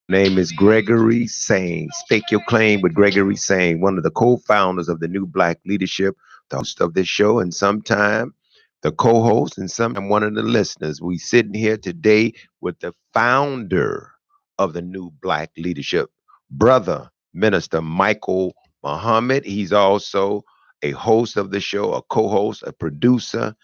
Name is Gregory Sane. Stake your claim with Gregory Sane, one of the co-founders of the New Black Leadership, the host of this show, and sometime the co-host, and sometime one of the listeners. We sitting here today with the founder of the New Black Leadership, brother Minister Michael Muhammad. He's also a host of the show, a co-host, a producer,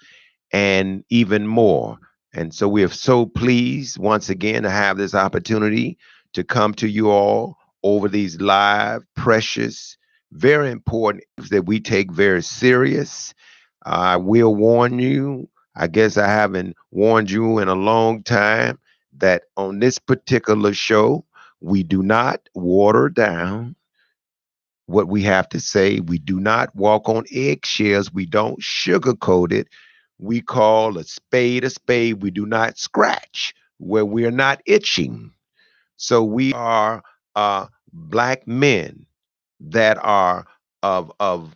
and even more. And so we are so pleased once again to have this opportunity to come to you all over these live, precious, very important issues that we take very serious. I will warn you, I guess I haven't warned you in a long time, that on this particular show, we do not water down what we have to say. We do not walk on eggshells. We don't sugarcoat it. We call a spade a spade. We do not scratch where we're not itching. So we are black men that are of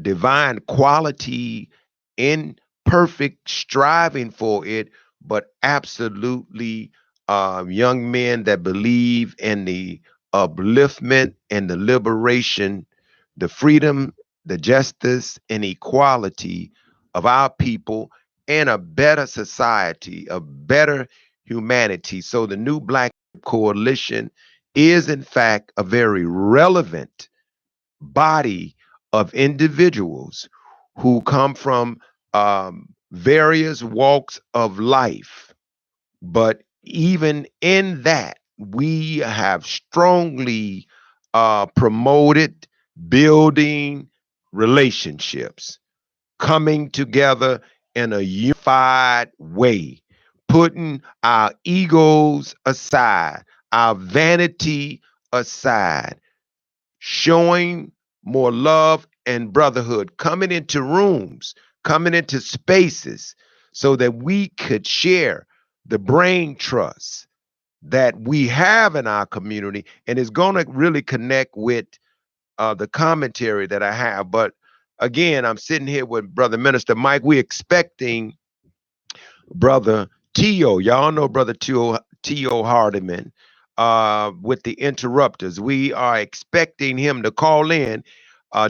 divine quality, in perfect striving for it, but absolutely young men that believe in the upliftment and the liberation, the freedom, the justice, and equality of our people, and a better society, a better humanity. So the New Black Coalition is, in fact, a very relevant body of individuals who come from various walks of life. But even in that, we have strongly promoted building relationships, coming together in a unified way, putting our egos aside, our vanity aside, showing more love and brotherhood, coming into rooms, coming into spaces so that we could share the brain trust that we have in our community, and it's going to really connect with the commentary that I have. But again, I'm sitting here with Brother Minister Mike. We're expecting Brother T.O. Y'all know Brother T.O. Hardiman with the interrupters. We are expecting him to call in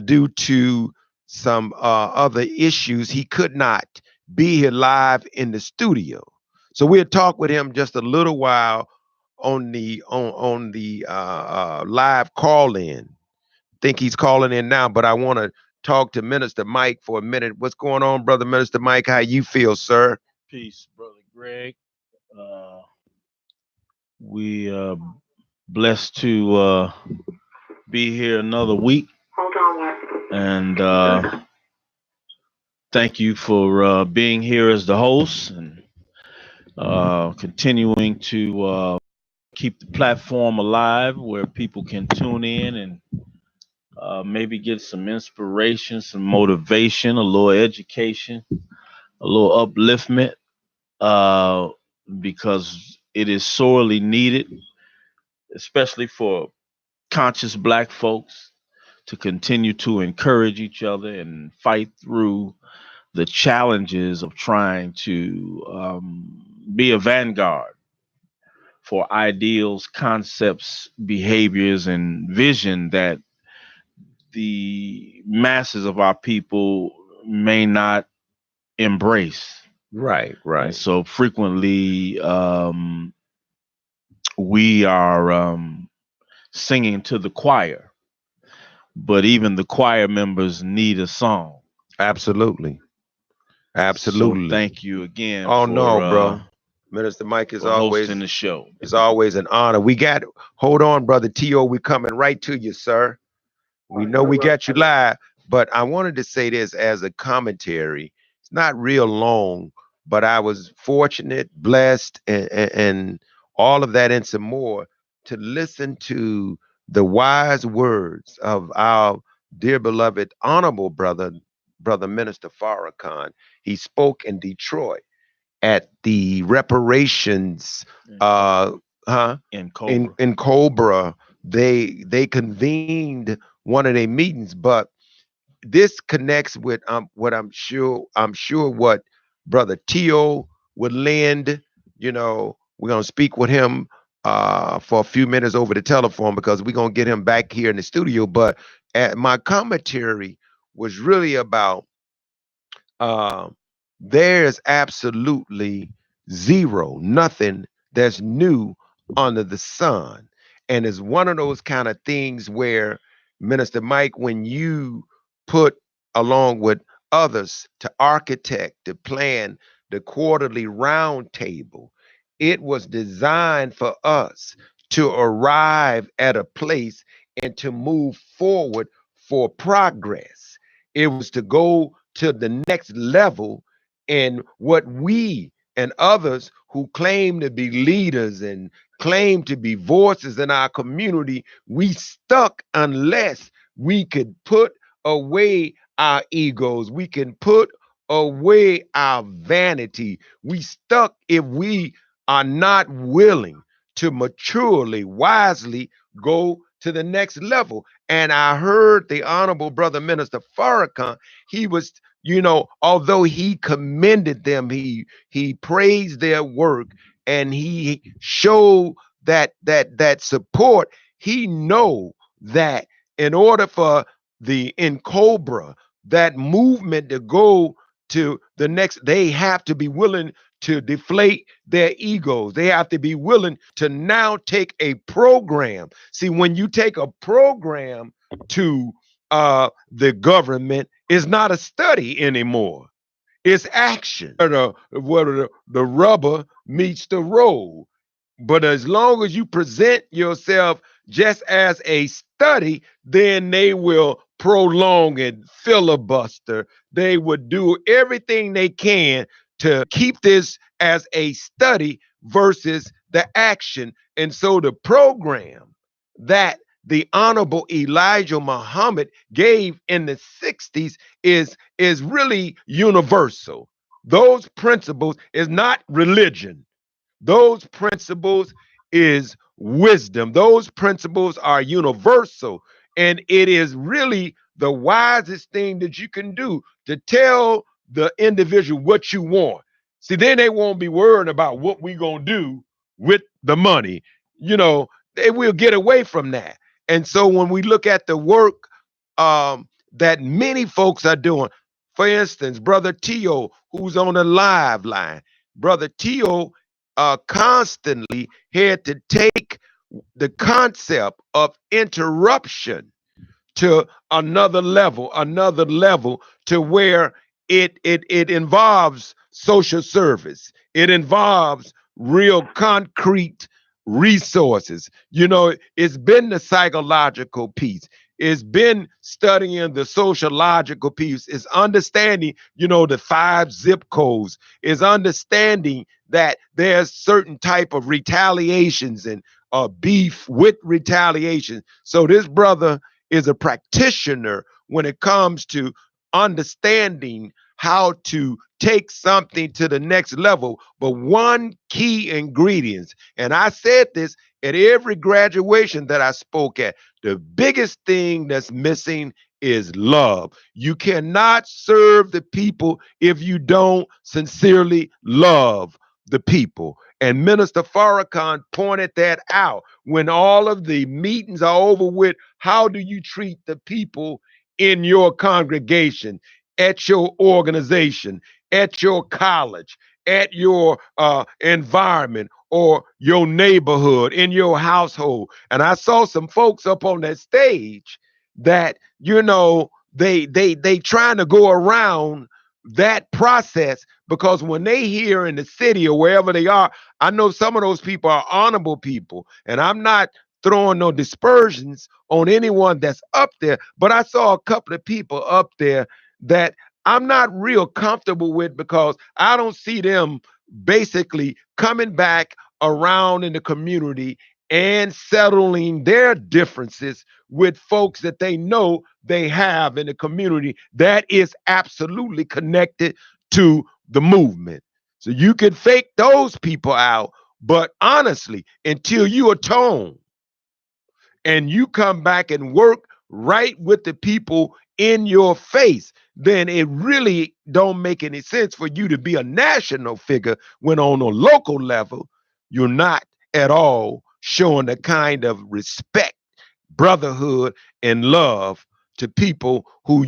due to some other issues. He could not be here live in the studio. So we'll talk with him just a little while on the live call in. Think he's calling in now, but I want to talk to Minister Mike for a minute. What's going on, Brother Minister Mike? How you feel, sir? Peace, brother Greg. Uh, we blessed to be here another week, and thank you for being here as the host and continuing to keep the platform alive where people can tune in and maybe get some inspiration, some motivation, a little education, a little upliftment, uh, because it is sorely needed, especially for conscious black folks to continue to encourage each other and fight through the challenges of trying to be a vanguard for ideals, concepts, behaviors, and vision that the masses of our people may not embrace. Right, And right. so frequently we are singing to the choir, but even the choir members need a song. Absolutely. So Absolutely. thank you again Oh no, bro. Minister Mike for hosting the show. is always an honor. We got hold on, brother T.O. We coming right to you, sir. We know we got you live, but I wanted to say this as a commentary. It's not real long, but I was fortunate, blessed, and all of that and some more to listen to the wise words of our dear beloved honorable brother Minister Farrakhan. He spoke in Detroit at the reparations And uh huh and Cobra. in Cobra. They convened one of their meetings, but this connects with what I'm sure what brother Tio would lend. We're gonna speak with him for a few minutes over the telephone because we're gonna get him back here in the studio. But my commentary was really about uh, there's absolutely nothing that's new under the sun. And it's one of those kind of things where, Minister Mike, when you put along with others to architect, to plan the quarterly roundtable, it was designed for us to arrive at a place and to move forward for progress. It was to go to the next level in what we and others who claim to be leaders and claim to be voices in our community, we stuck unless we could put away our egos. We can put away our vanity. We stuck if we are not willing to maturely, wisely go to the next level. And I heard the Honorable Brother Minister Farrakhan, he was, although he commended them, he praised their work and he showed that support. He know that in order for the in Cobra, that movement to go to the next, they have to be willing to deflate their egos. They have to be willing to now take a program. See, when you take a program to the government, it's not a study anymore. It's action. Where the rubber meets the road. But as long as you present yourself just as a study, then they will prolong and filibuster. They would do everything they can to keep this as a study versus the action. And so the program that the Honorable Elijah Muhammad gave in the 60s is really universal. Those principles is not religion. Those principles is wisdom. Those principles are universal. And it is really the wisest thing that you can do to tell the individual what you want. See, then they won't be worrying about what we gonna do with the money. They will get away from that. And so when we look at the work that many folks are doing, for instance, Brother Tio, who's on the live line, Brother Tio constantly had to take the concept of interruption to another level to where it involves social service. It involves real concrete resources. It's been the psychological piece. It's been studying the sociological piece. It's understanding, the 5 zip codes. It's understanding that there's certain type of retaliations and beef with retaliation. So this brother is a practitioner when it comes to understanding how to take something to the next level. But one key ingredient, and I said this at every graduation that I spoke at, the biggest thing that's missing is love. You cannot serve the people if you don't sincerely love the people. And Minister Farrakhan pointed that out. When all of the meetings are over with, how do you treat the people in your congregation, at your organization, at your college, at your environment, or your neighborhood, in your household? And I saw some folks up on that stage that, they trying to go around that process, because when they here in the city or wherever they are, I know some of those people are honorable people, and I'm not throwing no dispersions on anyone that's up there, but I saw a couple of people up there that I'm not real comfortable with, because I don't see them basically coming back around in the community and settling their differences with folks that they know they have in the community that is absolutely connected to the movement. So you can fake those people out, but honestly, until you atone and you come back and work right with the people in your face, then it really don't make any sense for you to be a national figure when on a local level, you're not at all showing the kind of respect, brotherhood, and love to people who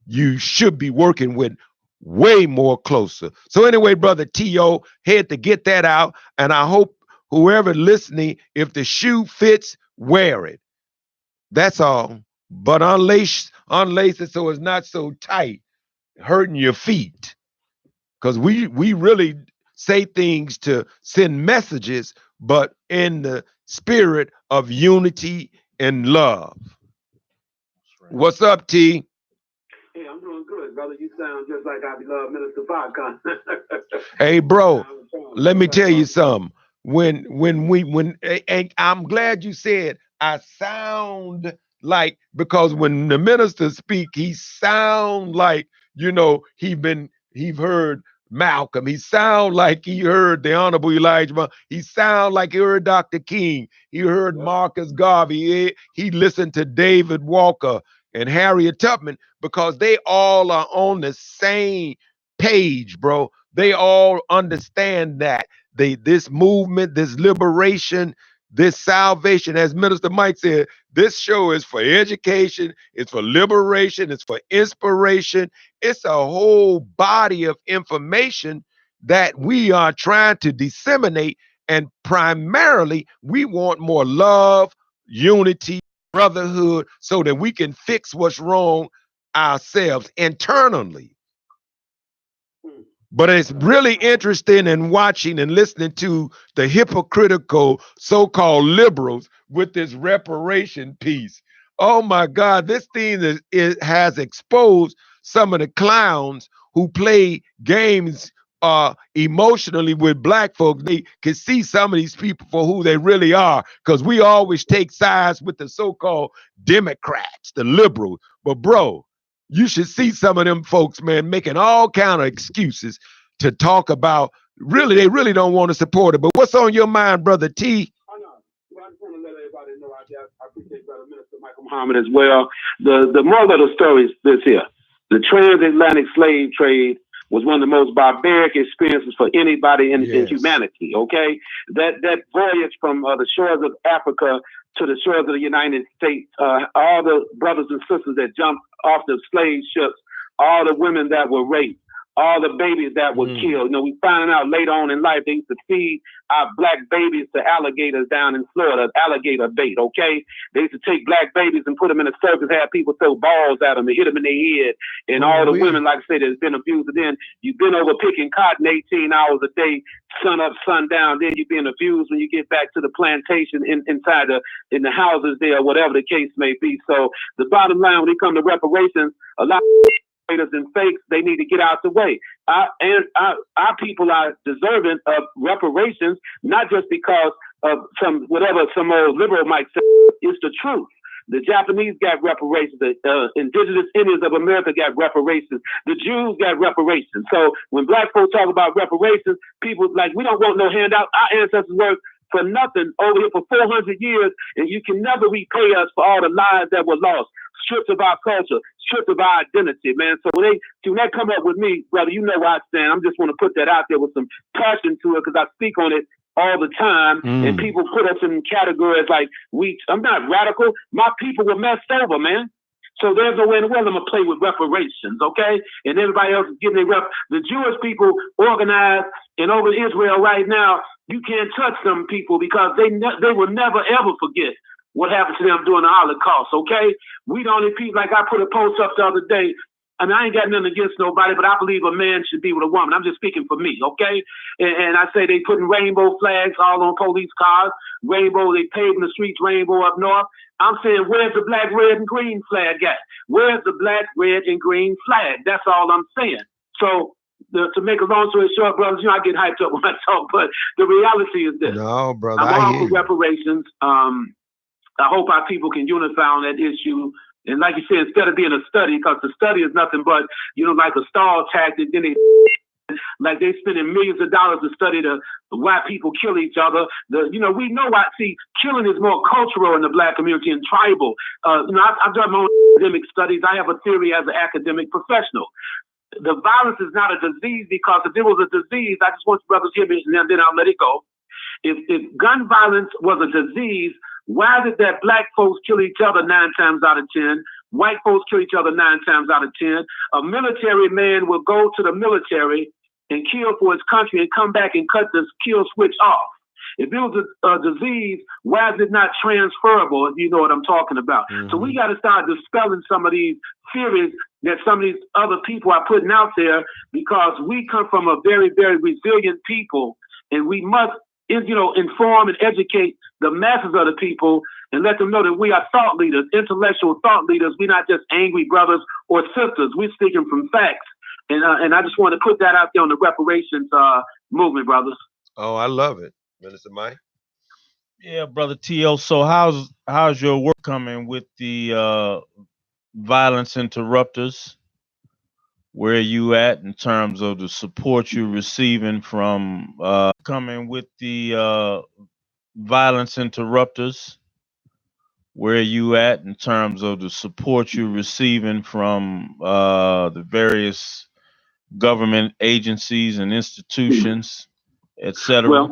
you should be working with way more closer. So anyway, brother T.O., had to get that out, and I hope whoever listening, if the shoe fits, wear it. That's all. But unlace it so it's not so tight, hurting your feet. Because we really say things to send messages, but in the spirit of unity and love. Right. What's up, T? Hey, I'm doing good, brother. You sound just like our beloved Minister Farrakhan. Hey, bro, let me tell you something. And I'm glad you said I sound like, because when the minister speak, he sound like, he heard Malcolm. He sound like he heard the Honorable Elijah. He sound like he heard Dr. King. He heard Marcus Garvey. He listened to David Walker and Harriet Tubman, because they all are on the same page, bro. They all understand that this movement, this liberation, this salvation, as Minister Mike said, this show is for education, it's for liberation, it's for inspiration. It's a whole body of information that we are trying to disseminate. And primarily, we want more love, unity, brotherhood, so that we can fix what's wrong ourselves internally. But it's really interesting in watching and listening to the hypocritical so-called liberals with this reparation piece. Oh my God, this thing has exposed some of the clowns who play games emotionally with black folks. They can see some of these people for who they really are, because we always take sides with the so-called Democrats, the liberals. But bro, you should see some of them folks, man, making all kind of excuses to talk about, they really don't want to support it. But what's on your mind, Brother T? Oh, no. Well, I just want to let everybody know I appreciate Brother Minister Michael Muhammad as well. The moral of the story is this here. The transatlantic slave trade was one of the most barbaric experiences for anybody in humanity, okay? That voyage from the shores of Africa to the shores of the United States, all the brothers and sisters that jumped off the slave ships, all the women that were raped, all the babies that were killed. We found out later on in life they used to feed our black babies to alligators down in Florida, alligator bait, okay? They used to take black babies and put them in a circus, have people throw balls at them and hit them in their head. And all the women, like I said, that's been abused. And then you've been over picking cotton 18 hours a day, sun up, sun down. Then you're being abused when you get back to the plantation in the houses there, whatever the case may be. So the bottom line, when it comes to reparations, a lot of and fakes, they need to get out the way. Our people are deserving of reparations, not just because of some old liberal might say. It's the truth. The Japanese got reparations. The indigenous Indians of America got reparations. The Jews got reparations. So when black folks talk about reparations, people like, we don't want no handout. Our ancestors worked for nothing over here for 400 years, and you can never repay us for all the lives that were lost. Stripped of our culture, stripped of our identity, man. So when they come up with me, brother, you know where I stand. I'm just want to put that out there with some passion to it, because I speak on it all the time, and people put us in categories like I'm not radical. My people were messed over, man. So there's no way in the world I'm gonna play with reparations, okay? And everybody else is getting their The Jewish people organized and over Israel right now. You can't touch them people, because they will never ever forget what happened to them during the Holocaust, okay? We the only people, like I put a post up the other day. I mean, I ain't got nothing against nobody, but I believe a man should be with a woman. I'm just speaking for me, okay? And I say they putting rainbow flags all on police cars. Rainbow, they paving the streets rainbow up north. I'm saying, where's the black, red, and green flag at? Where's the black, red, and green flag? That's all I'm saying. So to make a long story short, brothers, I get hyped up when I talk, but the reality is this. No, brother, I'm all for reparations. I hope our people can unify on that issue. And like you said, instead of being a study, because the study is nothing but, like a stall tactic, then they spending millions of dollars to study why people kill each other. We know why. See, killing is more cultural in the black community and tribal. I've done my own academic studies. I have a theory as an academic professional. The violence is not a disease, because if it was a disease, I just want you brothers to hear me, and then I'll let it go. If gun violence was a disease, why is it that black folks kill each other 9 times out of 10? White folks kill each other 9 times out of 10. A military man will go to the military and kill for his country and come back and cut the kill switch off. If it was a disease, why is it not transferable, if you know what I'm talking about? Mm-hmm. So we got to start dispelling some of these theories that some of these other people are putting out there, because we come from a very, very resilient people, and we must, inform and educate the masses of the people and let them know that we are thought leaders, intellectual thought leaders. We're not just angry brothers or sisters. We're speaking from facts. And I just want to put that out there on the reparations movement, brothers. Oh, I love it. Minister Mike? Yeah, Brother T.O. So how's your work coming with the violence interrupters? Where are you at in terms of the support you're receiving from coming with the violence interrupters? Where are you at in terms of the support you're receiving from the various government agencies and institutions, et cetera?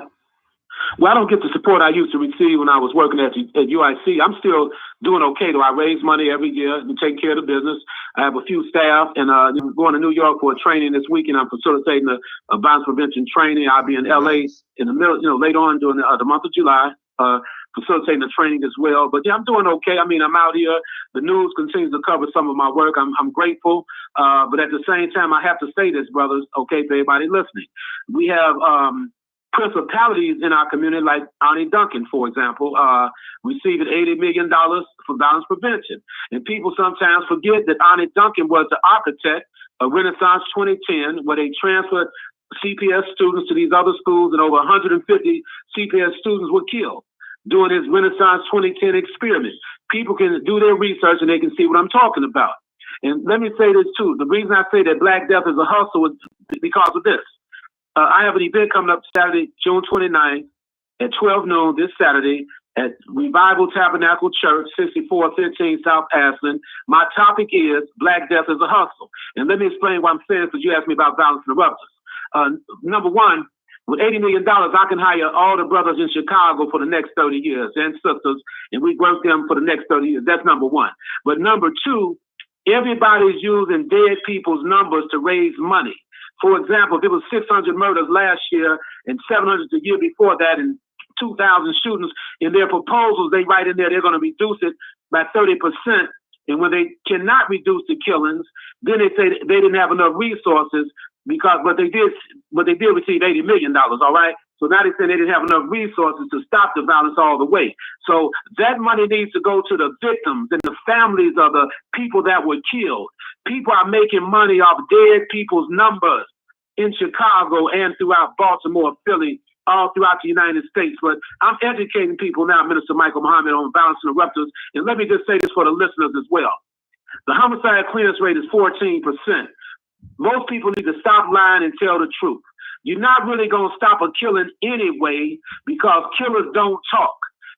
Well, I don't get the support I used to receive when I was working at UIC. I'm still doing okay, though. I raise money every year and take care of the business. I have a few staff, and going to New York for a training this weekend. I'm facilitating a violence prevention training. I'll be in LA in the middle, later on during the month of July, facilitating the training as well. But yeah, I'm doing okay. I mean, I'm out here. The news continues to cover some of my work. I'm grateful. But at the same time, I have to say this, brothers, okay, for everybody listening. We have principalities in our community, like Arnie Duncan, for example, receiving $80 million for violence prevention. And people sometimes forget that Arnie Duncan was the architect of Renaissance 2010, where they transferred CPS students to these other schools, and over 150 CPS students were killed during his Renaissance 2010 experiment. People can do their research and they can see what I'm talking about. And let me say this too. The reason I say that Black Death is a hustle is because of this. I have an event coming up Saturday, June 29th at 12 noon this Saturday at Revival Tabernacle Church, 6415 South Ashland. My topic is Black Death is a Hustle. And let me explain why I'm saying this, because you asked me about violence interrupters. Number one, with $80 million, I can hire all the brothers in Chicago for the next 30 years and sisters, and we work them for the next 30 years. That's number one. But number two, everybody's using dead people's numbers to raise money. For example, if it was 600 murders last year and 700 the year before that and 2,000 shootings, in their proposals, they write in there they're going to reduce it by 30%. And when they cannot reduce the killings, then they say they didn't have enough resources but they did receive $80 million, all right? So now they say they didn't have enough resources to stop the violence all the way. So that money needs to go to the victims and the families of the people that were killed. People are making money off dead people's numbers in Chicago and throughout Baltimore, Philly, all throughout the United States. But I'm educating people now, Minister Michael Muhammad, on violence interrupters. And let me just say this for the listeners as well. The homicide clearance rate is 14%. Most people need to stop lying and tell the truth. You're not really going to stop a killing anyway, because killers don't talk.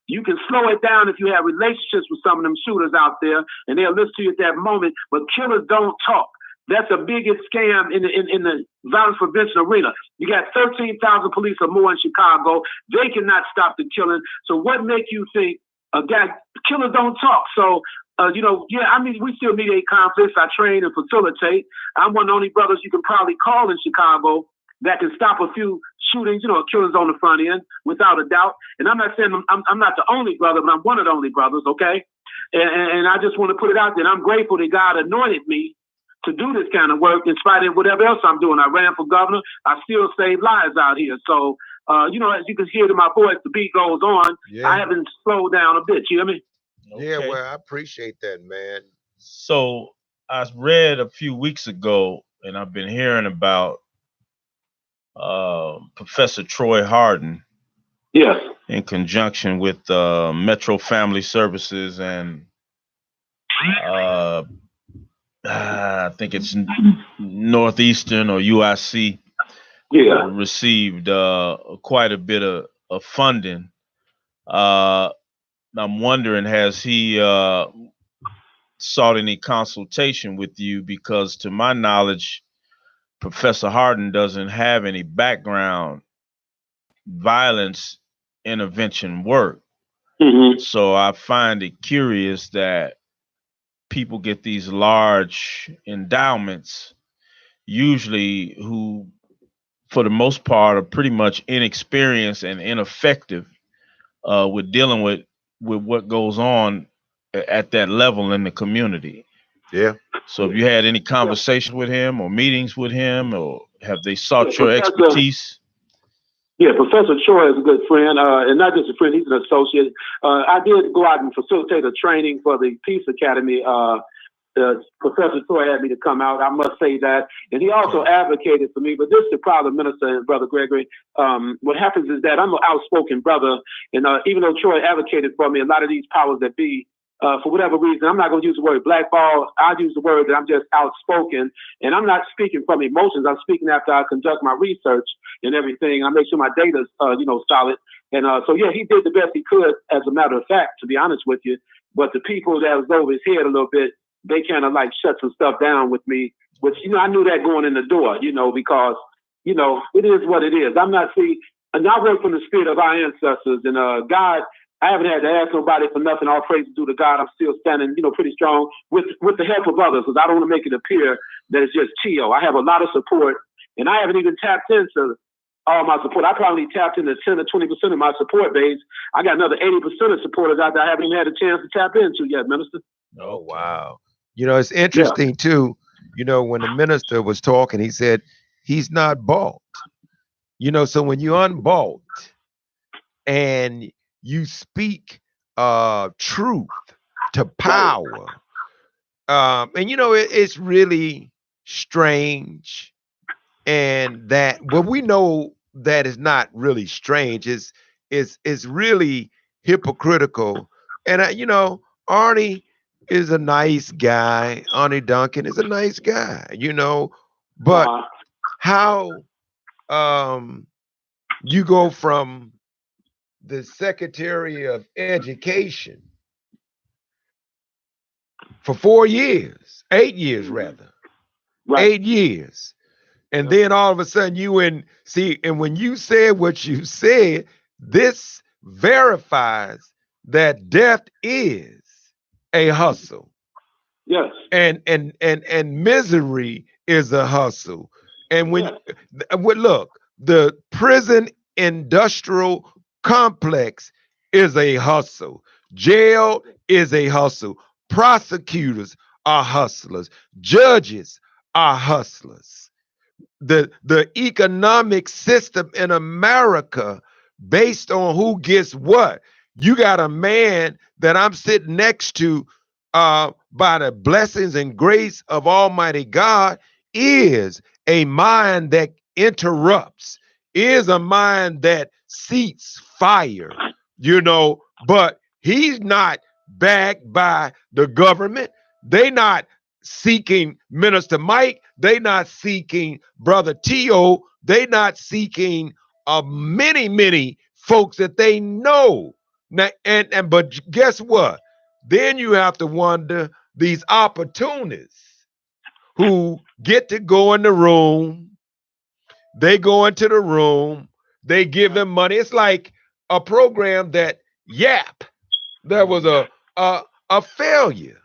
You can slow it down if you have relationships with some of them shooters out there, and they'll listen to you at that moment, but killers don't talk. That's the biggest scam in the violence prevention arena. You got 13,000 police or more in Chicago. They cannot stop the killing. So what makes you think killers don't talk? So, we still mediate conflicts. I train and facilitate. I'm one of the only brothers you can probably call in Chicago that can stop a few shootings, killings on the front end, without a doubt. And I'm not saying I'm not the only brother, but I'm one of the only brothers, okay? And I just want to put it out there. And I'm grateful that God anointed me to do this kind of work in spite of whatever else I'm doing. I ran for governor. I still save lives out here. So, as you can hear to my voice, the beat goes on. Yeah. I haven't slowed down a bit. You hear me? Okay. Yeah, well, I appreciate that, man. So I read a few weeks ago, and I've been hearing about Professor Troy Harden. Yes. In conjunction with Metro Family Services and I think it's Northeastern or UIC. Yeah. Received quite a bit of funding. I'm wondering, has he sought any consultation with you? Because to my knowledge, Professor Harden doesn't have any background violence intervention work. Mm-hmm. So I find it curious that people get these large endowments, usually who, for the most part, are pretty much inexperienced and ineffective with dealing with what goes on at that level in the community. Yeah. So if you had any conversations with him or meetings with him, or have they sought your Professor, expertise? yeah, Professor Choi is a good friend, and not just a friend, he's an associate. I did go out and facilitate a training for the Peace Academy. Professor Choi had me to come out, I must say that. And he also advocated for me, but this is the problem, Minister and Brother Gregory. What happens is that I'm an outspoken brother, and even though Choi advocated for me, a lot of these powers that be, for whatever reason, I'm not going to use the word blackball. I use the word that I'm just outspoken, and I'm not speaking from emotions. I'm speaking after I conduct my research and everything. I make sure my data's, solid. And so, yeah, he did the best he could, as a matter of fact, to be honest with you. But the people that was over his head a little bit, they kind of like shut some stuff down with me, which, I knew that going in the door, because, it is what it is. And I work from the spirit of our ancestors, and God, I haven't had to ask nobody for nothing. All praise due to God. I'm still standing, pretty strong with the help of others, because I don't want to make it appear that it's just Chio. I have a lot of support, and I haven't even tapped into all my support. I probably tapped into 10 or 20% of my support base. I got another 80% of supporters out there I haven't even had a chance to tap into yet, Minister. Oh, wow. It's interesting too. When the minister was talking, he said he's not bought. So when you're unbought and you speak truth to power, and it's really strange, and that we know that is not really strange. It's really hypocritical. And Arnie is a nice guy. Arnie Duncan is a nice guy, but how you go from the Secretary of Education for 4 years, 8 years rather, Right. 8 years. And then all of a sudden and when you said what you said, this verifies that death is a hustle. Yes. And misery is a hustle. And look, the prison industrial complex is a hustle. Jail is a hustle. Prosecutors are hustlers. Judges are hustlers. The economic system in America, based on who gets what. You got a man that I'm sitting next to, by the blessings and grace of Almighty God, is a mind that interrupts, is a mind that seeks fire, but he's not backed by the government. They not seeking Minister Mike. They not seeking Brother T.O. They not seeking many folks that they know. Now, but guess what? Then you have to wonder these opportunists who get to go in the room. They go into the room. They give them money. It's like a program that Yap, that was a failure.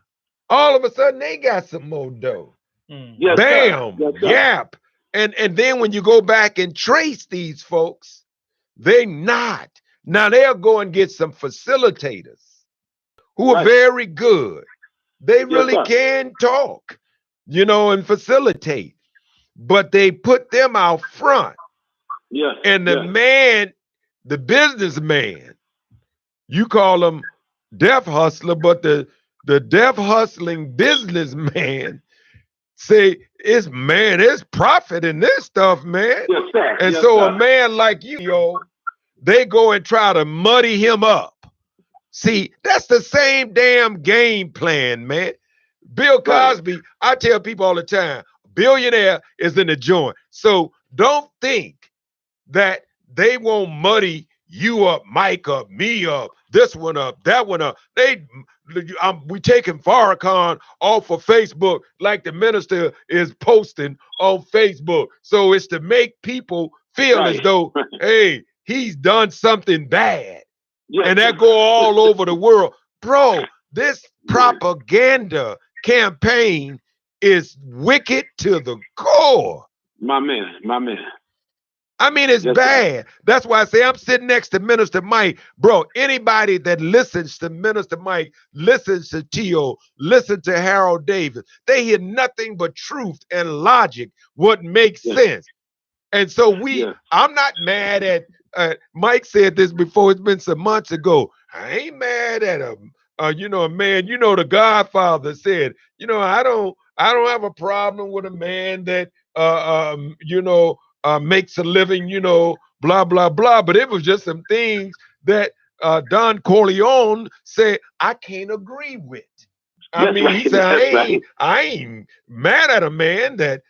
All of a sudden, they got some more dough. Yes, Bam, yes, Yap. And then when you go back and trace these folks, they not. Now they'll go and get some facilitators who are very good. They really can talk, and facilitate. But they put them out front. Yes. And the man, the businessman, you call him deaf hustler, but the deaf hustling businessman say, it's profit in this stuff, man. Yes, sir. And yes, so sir. a man like you, they go and try to muddy him up. See, that's the same damn game plan, man. Bill Cosby, I tell people all the time, billionaire is in the joint. So don't think that they won't muddy you up, Mike up, me up, this one up, that one up. We taking Farrakhan off of Facebook like the minister is posting on Facebook. So it's to make people feel as though, hey, he's done something bad. Yes. And that go all over the world. Bro, this propaganda campaign is wicked to the core. My man. I mean, it's bad. That's why I say I'm sitting next to Minister Mike. Bro, anybody that listens to Minister Mike, listens to T.O., listen to Harold Davis, they hear nothing but truth and logic, what makes sense. And so I'm not mad at, Mike said this before, it's been some months ago. I ain't mad at him. A man, the Godfather said, I don't have a problem with a man that, makes a living, blah, blah, blah. But it was just some things that Don Corleone said I can't agree with. I mean, he said, I ain't mad at a man that,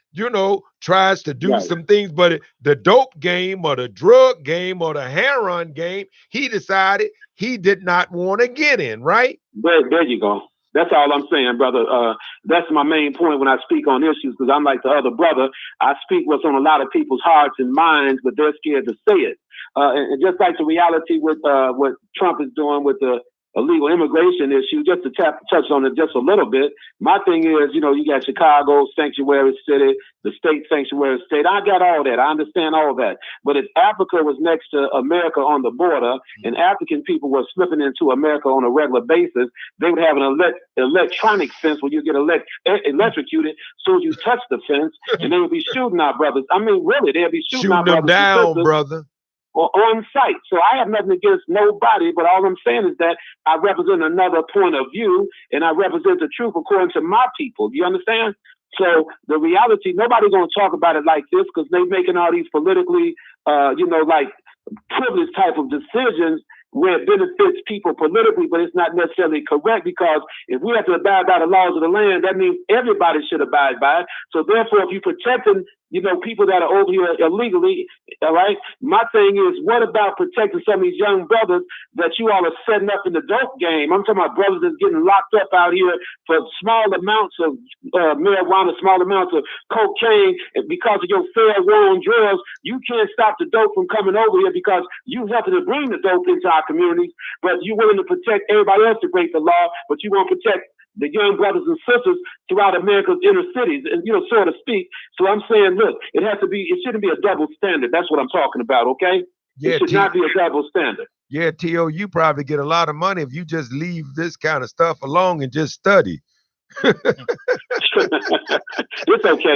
tries to do some things, but the dope game or the drug game or the heroin game, he decided he did not want to get in, right? There you go. That's all I'm saying, brother. That's my main point when I speak on issues, because I'm like the other brother. I speak what's on a lot of people's hearts and minds, but they're scared to say it. And just like the reality with what Trump is doing with the illegal immigration issue, just to touch on it just a little bit. My thing is, you got Chicago, sanctuary city, the state sanctuary state. I got all that. I understand all that. But if Africa was next to America on the border and African people were slipping into America on a regular basis, they would have an electronic fence where you get electrocuted as soon as you touch the fence, and they would be shooting our brothers. I mean, really, they'd be shooting our brothers them down, brother. Or on site. So I have nothing against nobody, but all I'm saying is that I represent another point of view, and I represent the truth according to my people. Do you understand? So the reality, nobody's going to talk about it like this because they're making all these politically, like privileged type of decisions where it benefits people politically, but it's not necessarily correct, because if we have to abide by the laws of the land, that means everybody should abide by it. So therefore, if you're protecting, people that are over here illegally, all right, my thing is, what about protecting some of these young brothers that you all are setting up in the dope game? I'm talking about brothers that's getting locked up out here for small amounts of marijuana, small amounts of cocaine, and because of your fair war on drugs, you can't stop the dope from coming over here because you helping to bring the dope into our communities, but you're willing to protect everybody else to break the law, but you won't protect the young brothers and sisters throughout America's inner cities, and so to speak. So I'm saying, look, it shouldn't be a double standard. That's what I'm talking about, okay? Yeah, it should not be a double standard. Yeah, T.O., you probably get a lot of money if you just leave this kind of stuff alone and just study. It's okay.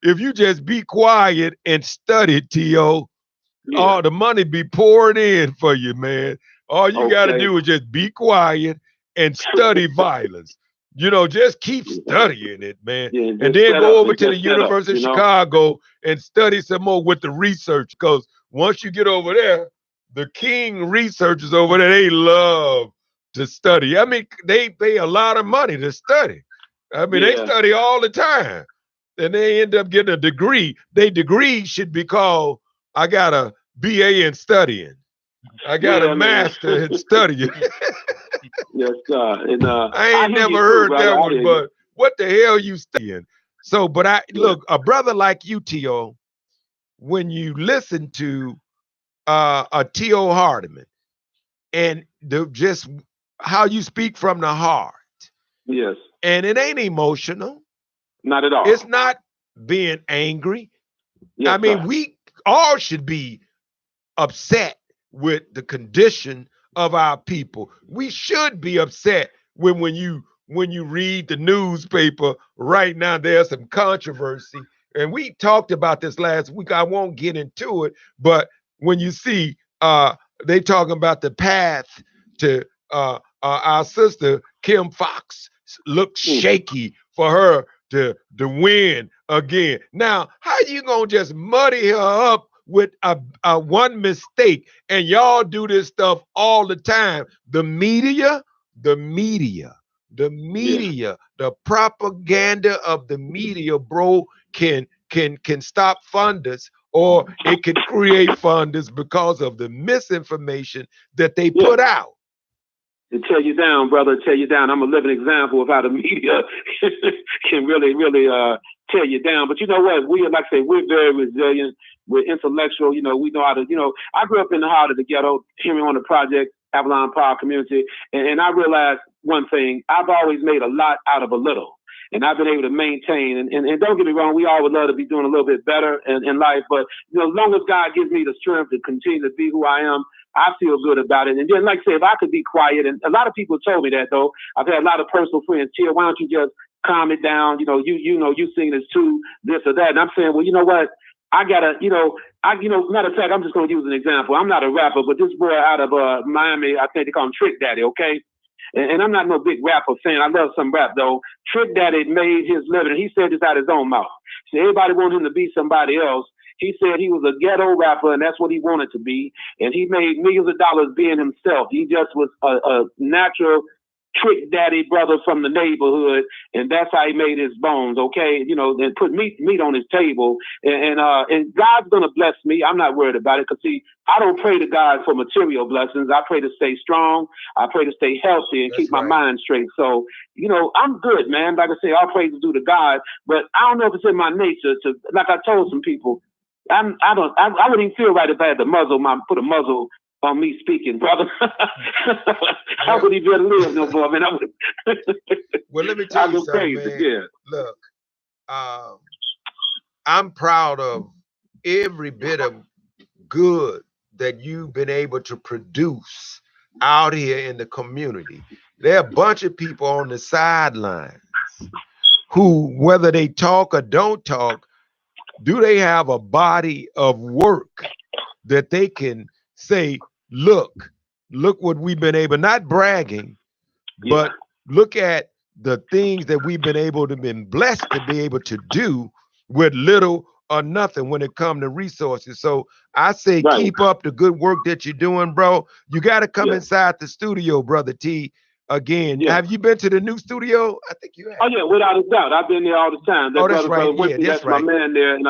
If you just be quiet and study, T.O., all the money be poured in for you, man. All you got to do is just be quiet and study violence. Just keep studying it, man. Yeah, and then go over to the University of Chicago and study some more with the research. Because once you get over there, the king researchers over there, they love to study. I mean, they pay a lot of money to study. I mean, they study all the time. And they end up getting a degree. Their degree should be called, I got a BA in studying. I got a master in studying. Yes, and I ain't never heard that one, but what the hell you studying? So, but look, a brother like you, T.O., when you listen to a T.O. Hardiman and just how you speak from the heart. Yes. And it ain't emotional. Not at all. It's not being angry. Yes, I mean, we all should be upset with the condition of our people. We should be upset when you read the newspaper right now. There's some controversy, and we talked about this last week. I won't get into it, but when you see they talking about the path to our sister Kim Fox looks shaky for her to win again. Now, how you gonna just muddy her up with a one mistake? And y'all do this stuff all the time. The media, the propaganda of the media, bro, can stop funders, or it can create funders because of the misinformation that they put out. To tear you down, brother, tear you down. I'm a living example of how the media can really tear you down. But you know what? We, like I say, we're very resilient. We're intellectual. You know, we know how to, you know, I grew up in the heart of the ghetto, here on the project, Avalon Power community. And I realized one thing, I've always made a lot out of a little. And I've been able to maintain, and don't get me wrong, we all would love to be doing a little bit better in life. But, you know, as long as God gives me the strength to continue to be who I am, I feel good about it. And then, like I say, if I could be quiet, and a lot of people told me that, though. I've had a lot of personal friends, Tia, why don't you just calm it down? You know, you sing this too, this or that. And I'm saying, well, you know what? I gotta, matter of fact, I'm just gonna use an example. I'm not a rapper, but this boy out of Miami, I think they call him Trick Daddy, okay? And I'm not no big rapper fan. I love some rap though. Trick Daddy made his living. He said this out his own mouth. So everybody wanted him to be somebody else. He said he was a ghetto rapper, and that's what he wanted to be. And he made millions of dollars being himself. He just was a natural Trick Daddy brother from the neighborhood, and that's how he made his bones, okay? You know, and put meat on his table. And God's gonna bless me. I'm not worried about it, because see, I don't pray to God for material blessings. I pray to stay strong. I pray to stay healthy and keep my mind straight. So, you know, I'm good, man. Like I say, all praise is due to God. But I don't know if it's in my nature to, like I told some people, I wouldn't even feel right if I had to put a muzzle on me speaking, brother. I wouldn't even live no more, man. Well, let me tell you something, man. Yeah. Look, I'm proud of every bit of good that you've been able to produce out here in the community. There are a bunch of people on the sidelines who, whether they talk or don't talk, do they have a body of work that they can say, look what we've been able, not bragging, but look at the things that we've been able to been blessed to be able to do with little or nothing when it comes to resources. So I say keep up the good work that you're doing, bro. You got to come inside the studio, Brother T. Again, have you been to the new studio? I think you have. Oh, yeah, without a doubt. I've been there all the time. That's right. That's my man there. And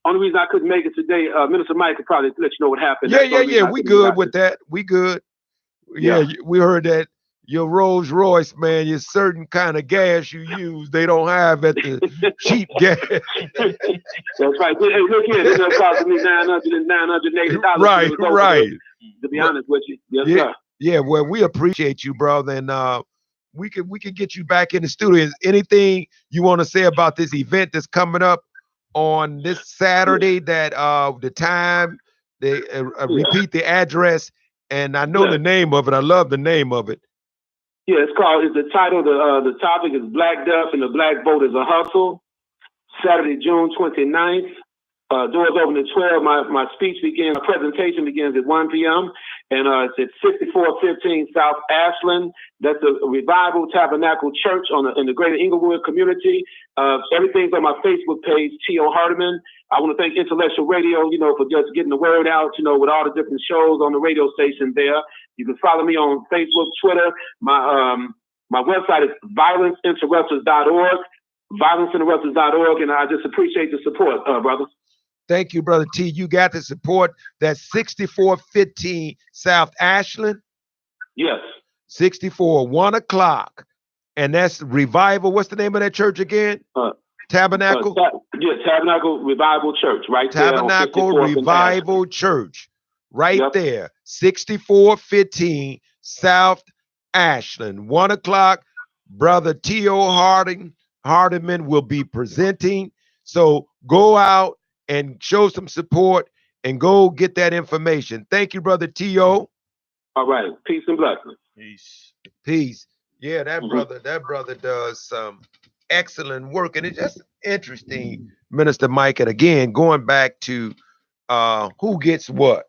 only reason I couldn't make it today, Minister Mike could probably let you know what happened. Yeah. We good with that. We good. Yeah, we heard that your Rolls Royce, man, your certain kind of gas you use, they don't have at the cheap gas. That's right. Hey, look here, this is costing me $980. Right. To be honest with you. Yes, sir. Yeah, well, we appreciate you, brother, and we could get you back in the studio. Is anything you want to say about this event that's coming up on this Saturday? That the time, they repeat the address, and I know the name of it. I love the name of it. Yeah, it's the title. The topic is Black Death and the Black Vote is a Hustle. Saturday, June 29th. Doors open at 12. My presentation begins at 1 p.m. And it's at 6415 South Ashland. That's the Revival Tabernacle Church in the greater Inglewood community. Everything's on my Facebook page, T.O. Hardiman. I want to thank Intellectual Radio, for just getting the word out, with all the different shows on the radio station there. You can follow me on Facebook, Twitter. My website is violenceinterrupters.org, violenceinterrupters.org, and I just appreciate the support, brothers. Thank you, Brother T. You got the support. That's 6415 South Ashland. Yes. 64, 1 o'clock. And that's Revival. What's the name of that church again? Tabernacle? Tabernacle Revival Church, right there. Tabernacle Revival Church, right there. 6415 South Ashland. 1 o'clock. Brother T.O. Hardiman will be presenting. So go out and show some support and go get that information. Thank you, Brother T.O. All right. Peace and blessings. Peace. Yeah, that brother does some excellent work. And it's just interesting, Minister Mike, and again, going back to who gets what.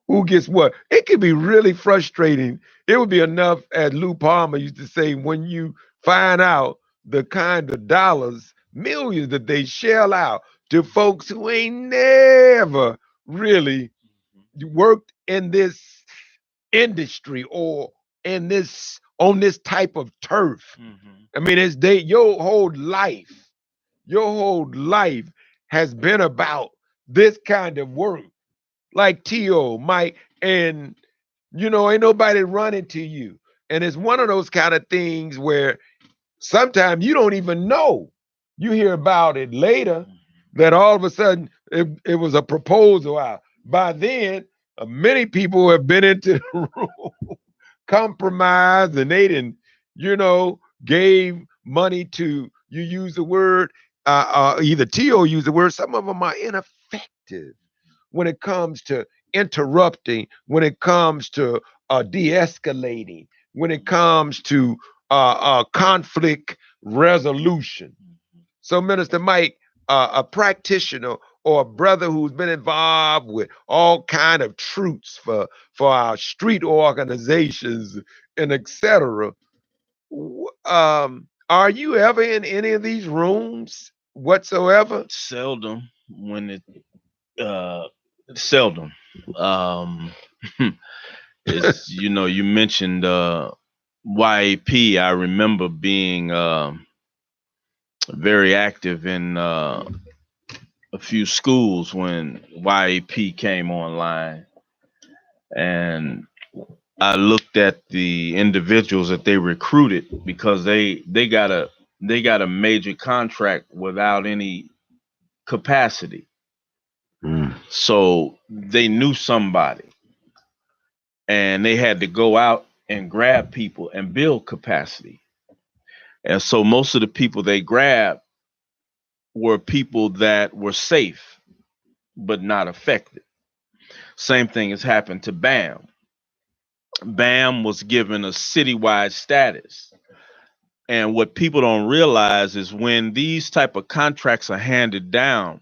It can be really frustrating. It would be enough, as Lou Palmer used to say, when you find out the kind of dollars, millions that they shell out to folks who ain't never really worked in this industry or on this type of turf. I mean, your whole life has been about this kind of work, like T.O., Mike, and ain't nobody running to you. And it's one of those kind of things where sometimes you don't even know You hear about it later that all of a sudden it was a proposal out. By then, many people have been into the room, compromised, and they didn't, gave money to, you use the word, either T.O. used the word, some of them are ineffective when it comes to interrupting, when it comes to de-escalating, when it comes to conflict resolution. So, Minister Mike, a practitioner or a brother who's been involved with all kind of truths for our street organizations and etc. Are you ever in any of these rooms whatsoever? Seldom. When it seldom. Um, it's you mentioned YAP. I remember being very active in a few schools when YAP came online, and I looked at the individuals that they recruited because they got a major contract without any capacity. So they knew somebody, and they had to go out and grab people and build capacity. And so most of the people they grabbed were people that were safe but not effective. Same thing has happened to BAM. BAM was given a citywide status. And what people don't realize is when these type of contracts are handed down,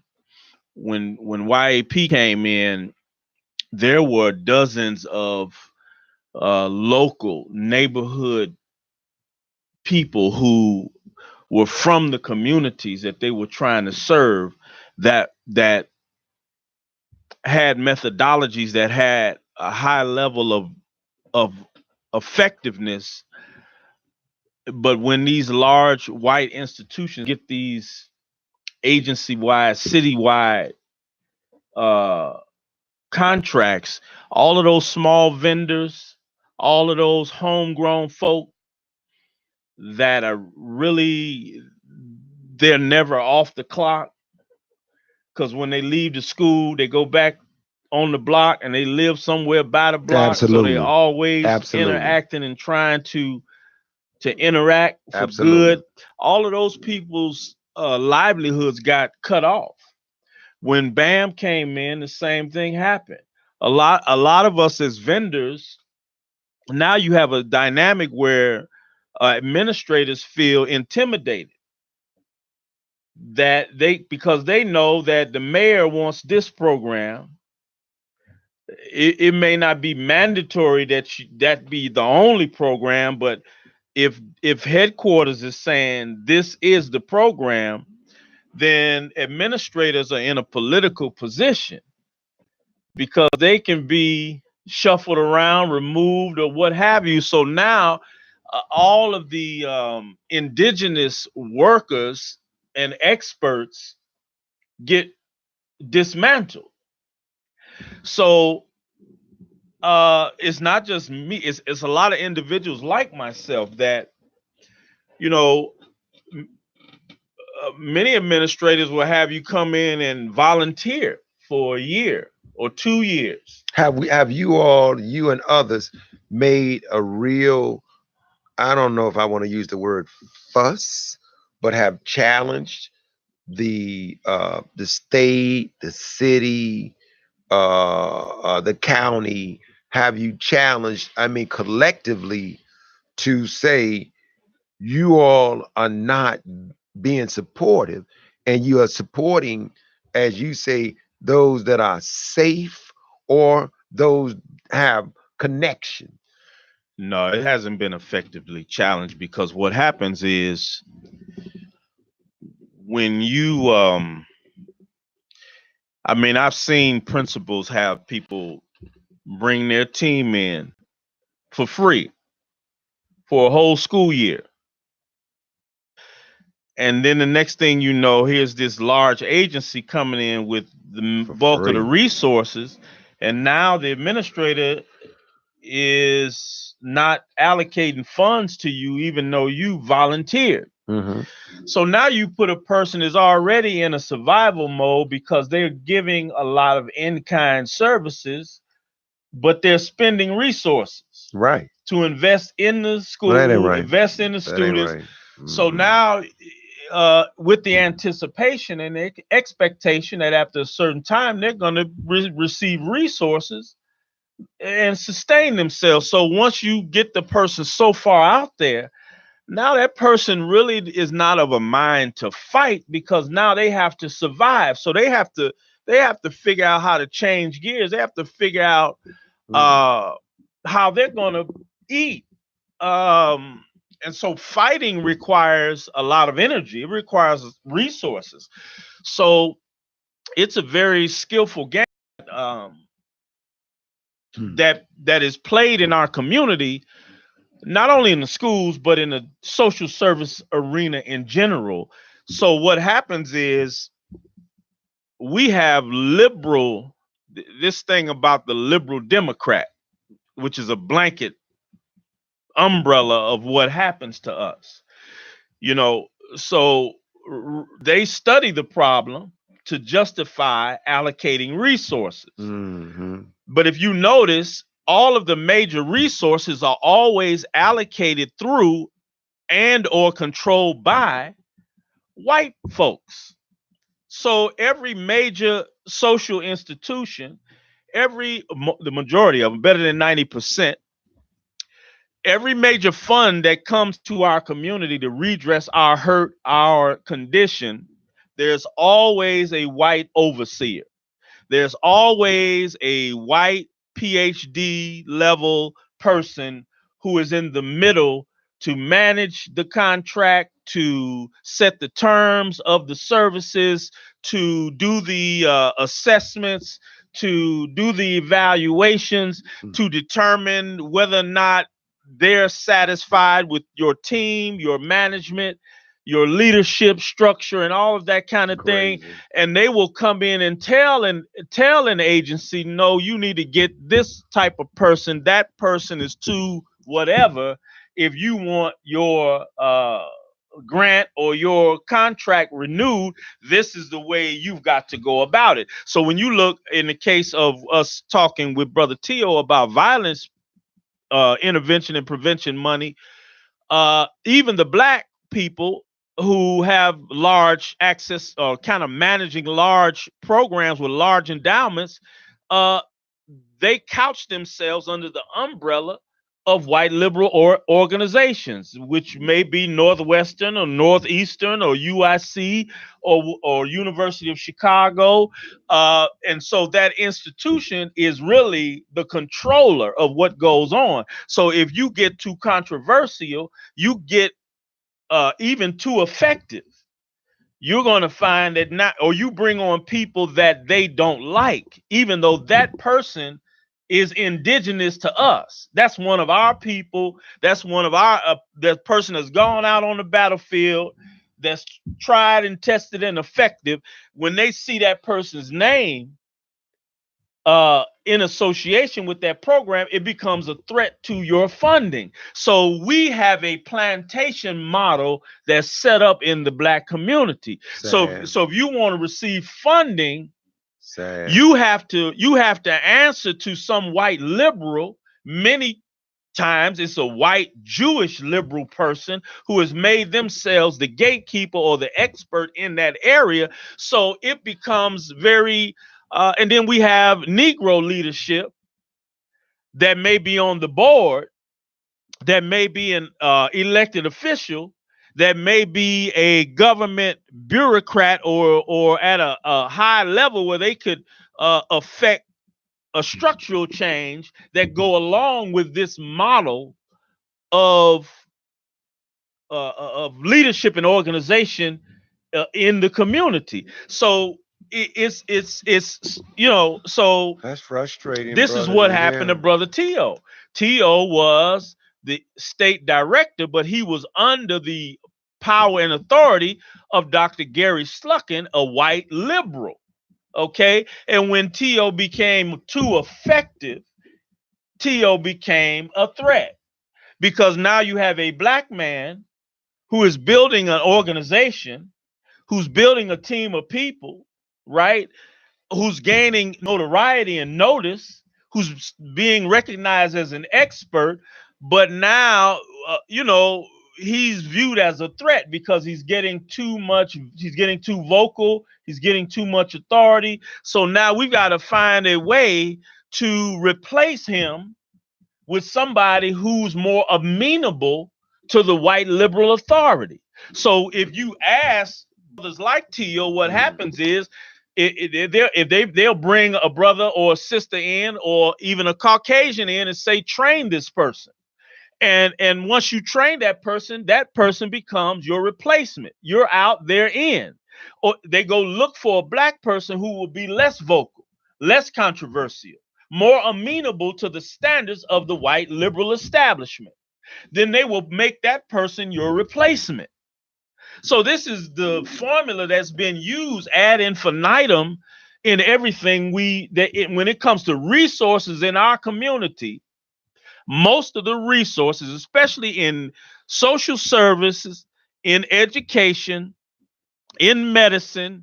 when YAP came in, there were dozens of local neighborhood people who were from the communities that they were trying to serve that had methodologies that had a high level of effectiveness. But when these large white institutions get these agency-wide, city-wide contracts, all of those small vendors, all of those homegrown folk that are really, they're never off the clock, because when they leave the school, they go back on the block and they live somewhere by the block. Absolutely. So they're always interacting and trying to interact for good. All of those people's livelihoods got cut off. When BAM came in, the same thing happened. A lot of us as vendors, now you have a dynamic where administrators feel intimidated because they know that the mayor wants this program. It may not be mandatory that be the only program, but if headquarters is saying this is the program, then administrators are in a political position because they can be shuffled around, removed, or what have you. So now all of the indigenous workers and experts get dismantled. So it's not just me, it's a lot of individuals like myself that, many administrators will have you come in and volunteer for a year or 2 years. Have you all, you and others, made a real, I don't know if I want to use the word fuss, but have challenged the state, the city, the county? Have you challenged, I mean, collectively, to say you all are not being supportive and you are supporting, as you say, those that are safe or those have connection? No, it hasn't been effectively challenged, because what happens is when you I've seen principals have people bring their team in for free for a whole school year. And then the next thing you know, here's this large agency coming in with the bulk of the resources. And now the administrator is not allocating funds to you, even though you volunteered. Mm-hmm. So now you put a person is already in a survival mode because they're giving a lot of in-kind services, but they're spending resources Right. to invest in the Well, that ain't school, right. invest in the That ain't students. right. So Mm-hmm. now, with the anticipation and the expectation that after a certain time they're going to receive resources and sustain themselves. So once you get the person so far out there, now that person really is not of a mind to fight because now they have to survive. So they have to figure out how to change gears. They have to figure out how they're going to eat. Um, and so fighting requires a lot of energy. It requires resources. So it's a very skillful game um, that is played in our community, not only in the schools but in the social service arena in general. So what happens is we have this thing about the liberal Democrat, which is a blanket umbrella of what happens to us. You know, so they study the problem to justify allocating resources. Mm-hmm. But if you notice, all of the major resources are always allocated through and or controlled by white folks. So every major social institution, the majority of them, better than 90%, every major fund that comes to our community to redress our hurt, our condition, there's always a white overseer. There's always a white PhD level person who is in the middle to manage the contract, to set the terms of the services, to do the assessments, to do the evaluations, to determine whether or not they're satisfied with your team, your management, your leadership structure, and all of that kind of thing. Crazy. And they will come in and tell an agency, no, you need to get this type of person. That person is too whatever. If you want your grant or your contract renewed, this is the way you've got to go about it. So when you look in the case of us talking with Brother Tio about violence intervention and prevention money, even the black people who have large access or kind of managing large programs with large endowments, uh, they couch themselves under the umbrella of white liberal organizations, which may be Northwestern or Northeastern or UIC or University of Chicago. And so that institution is really the controller of what goes on. So if you get too controversial, you get even too effective, you're going to find that not, or you bring on people that they don't like, even though that person is indigenous to us. That's one of our people. That's one of our, that person has gone out on the battlefield, that's tried and tested and effective. When they see that person's name in association with that program, it becomes a threat to your funding. So we have a plantation model that's set up in the black community. Sad. So if you want to receive funding, Sad. you have to answer to some white liberal. Many times it's a white Jewish liberal person who has made themselves the gatekeeper or the expert in that area. So it becomes very and then we have Negro leadership that may be on the board, that may be an elected official, that may be a government bureaucrat or at a high level where they could affect a structural change that go along with this model of leadership and organization in the community. So it's so That's frustrating, this is brother, what to happened to hear. Brother Tio. Tio was the state director, but he was under the power and authority of Dr. Gary Sluckin, a white liberal. Okay. And when Tio became too effective, Tio became a threat, because now you have a black man who is building an organization, who's building a team of people, right? Who's gaining notoriety and notice, who's being recognized as an expert, but now, he's viewed as a threat because he's getting too vocal, he's getting too much authority. So now we've got to find a way to replace him with somebody who's more amenable to the white liberal authority. So if you ask brothers like Tio, what happens is they'll bring a brother or a sister in, or even a Caucasian in, and say, train this person. And once you train that person becomes your replacement. You're out, they're in. Or they go look for a black person who will be less vocal, less controversial, more amenable to the standards of the white liberal establishment. Then they will make that person your replacement. So this is the formula that's been used ad infinitum in everything when it comes to resources in our community. Most of the resources, especially in social services, in education, in medicine,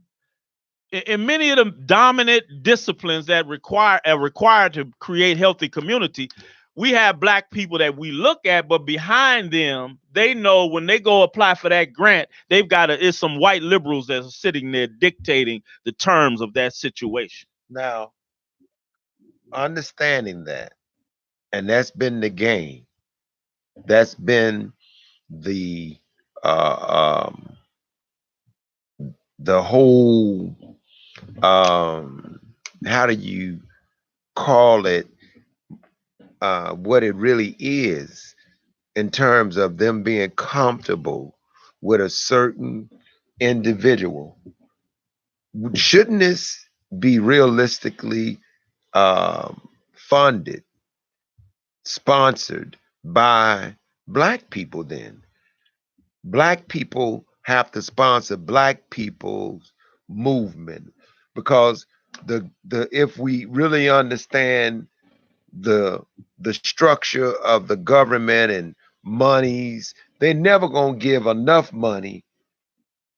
in many of the dominant disciplines that are required to create healthy community, we have black people that we look at, but behind them, they know when they go apply for that grant, it's some white liberals that are sitting there dictating the terms of that situation. Now, understanding that, and that's been the game. That's been the whole how do you call it, what it really is in terms of them being comfortable with a certain individual. Shouldn't this be realistically funded, sponsored by black people then? Black people have to sponsor black people's movement, because the if we really understand the structure of the government and monies, they're never gonna give enough money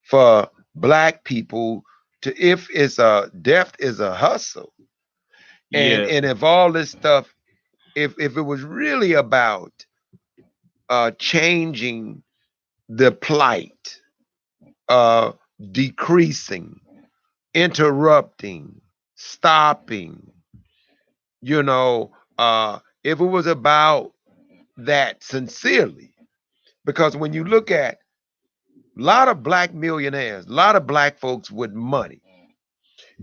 for black people to, if it's a death is a hustle. And if all this stuff, if it was really about changing the plight, decreasing, interrupting, stopping, if it was about that sincerely. Because when you look at a lot of black millionaires, a lot of black folks with money,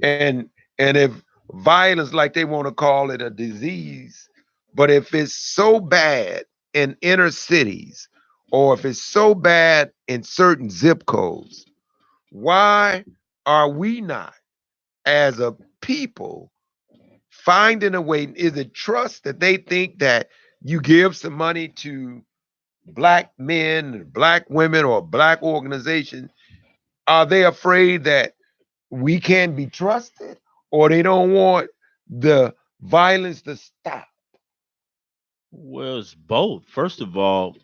and if violence, like they want to call it, a disease, but if it's so bad in inner cities, or if it's so bad in certain zip codes, why are we not, as a people, finding a way? Is it trust that they think that you give some money to black men, black women, or black organizations? Are they afraid that we can be trusted, or they don't want the violence to stop? Well, it's both. First of all,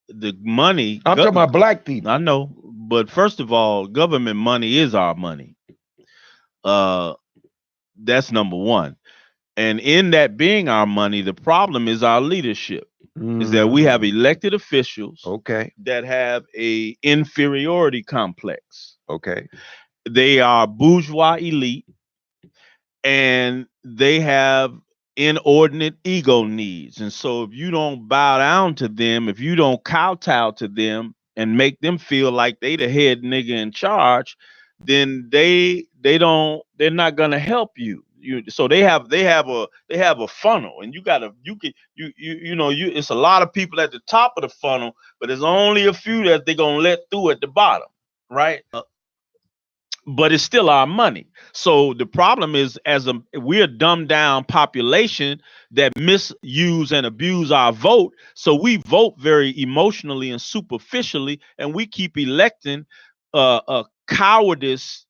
the money. I'm talking about black people. I know, but first of all, government money is our money. That's number one. And in that being our money, the problem is our leadership. Is that we have elected officials, okay, that have a inferiority complex. Okay. They are bourgeois elite, and they have inordinate ego needs. And so if you don't bow down to them, if you don't kowtow to them and make them feel like they the head nigga in charge, then they're not gonna help you. So they have a funnel, and it's a lot of people at the top of the funnel, but there's only a few that they're gonna let through at the bottom, right? But it's still our money. So the problem is, we're a dumbed down population that misuse and abuse our vote. So we vote very emotionally and superficially, and we keep electing cowardice,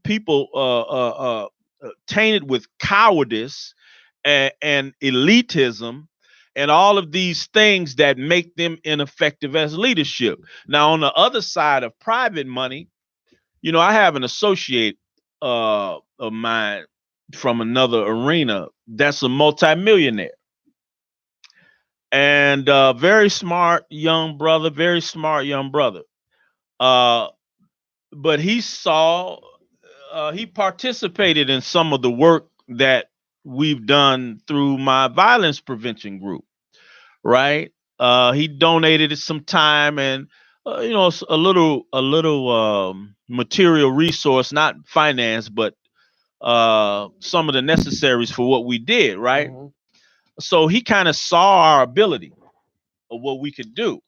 people tainted with cowardice and elitism and all of these things that make them ineffective as leadership. Now, on the other side of private money, I have an associate of mine from another arena that's a multimillionaire and very smart young brother, but he participated in some of the work that we've done through my violence prevention group, right? He donated some time and a little material resource, not finance, but some of the necessaries for what we did, right? Mm-hmm. So he kind of saw our ability of what we could do.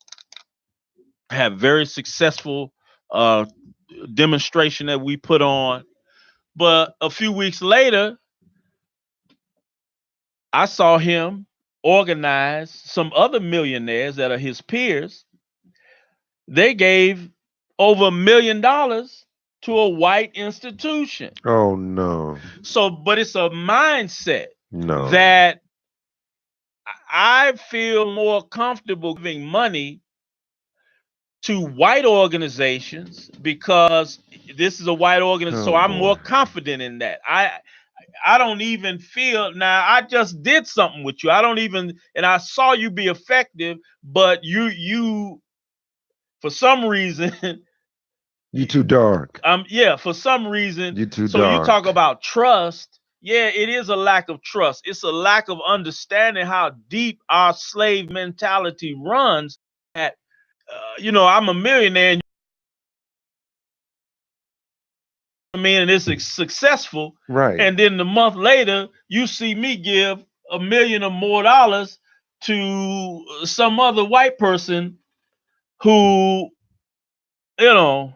Have very successful demonstration that we put on. But a few weeks later, I saw him organize some other millionaires that are his peers. They gave over $1 million to a white institution. Oh, no. So, but it's a mindset that I feel more comfortable giving money to white organizations because this is a white organization. So I'm more confident in that. I don't even feel now. I just did something with you. I don't even, and I saw you be effective, but you for some reason you too dark. Yeah, for some reason you too dark. So you talk about trust. Yeah, it is a lack of trust. It's a lack of understanding how deep our slave mentality runs. At I'm a millionaire. And it's successful, right? And then the month later, you see me give $1 million or more dollars to some other white person who, No,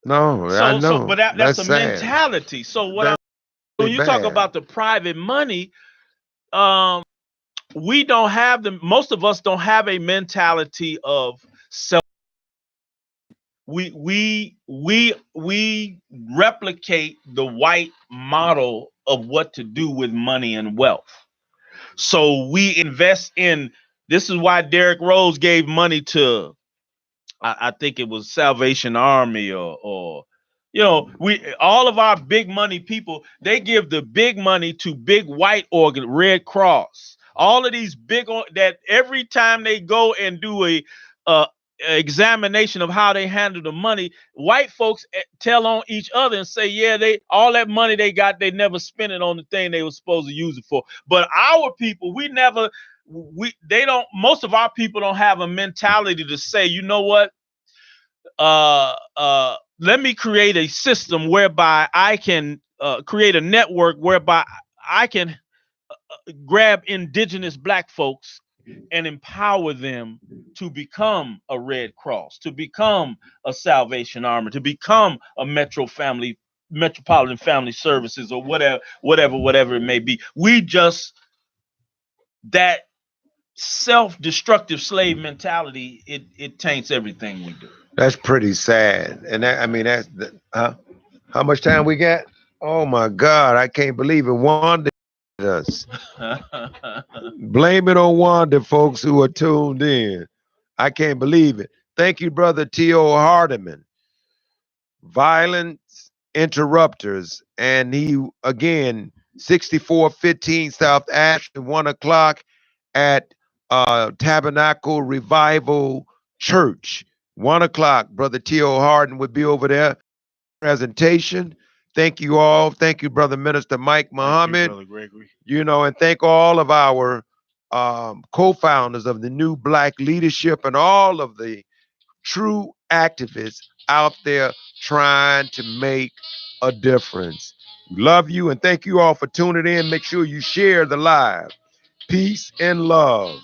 I know. But that's a sad mentality. So when you talk about the private money, we don't have most of us don't have a mentality of self. We replicate the white model of what to do with money and wealth. So we invest in, this is why Derrick Rose gave money to, I think it was Salvation Army or all of our big money people, they give the big money to big white Red Cross. All of these big, that every time they go and do a examination of how they handle the money, white folks tell on each other and say, yeah, all that money they got, they never spent it on the thing they were supposed to use it for. But our people, most of our people don't have a mentality to say, you know what, let me create a system whereby I can create a network whereby I can grab indigenous Black folks and empower them to become a Red Cross, to become a Salvation Army, to become a Metropolitan Family Services, or whatever it may be. That self-destructive slave mentality, it taints everything we do. That's pretty sad. And how much time we got? Oh my God, I can't believe it. Wanda us. Blame it on Wanda, folks who are tuned in. I can't believe it. Thank you, brother T.O. Hardiman. Violence Interrupters. And he, again, 6415 South Ashland, 1 o'clock at Tabernacle Revival Church. 1 o'clock, brother T.O. Harden would be over there. Presentation. Thank you all. Thank you, brother Minister Mike Muhammad. Brother Gregory. And thank all of our co-founders of the New Black Leadership and all of the true activists out there trying to make a difference. We love you and thank you all for tuning in. Make sure you share the live. Peace and love.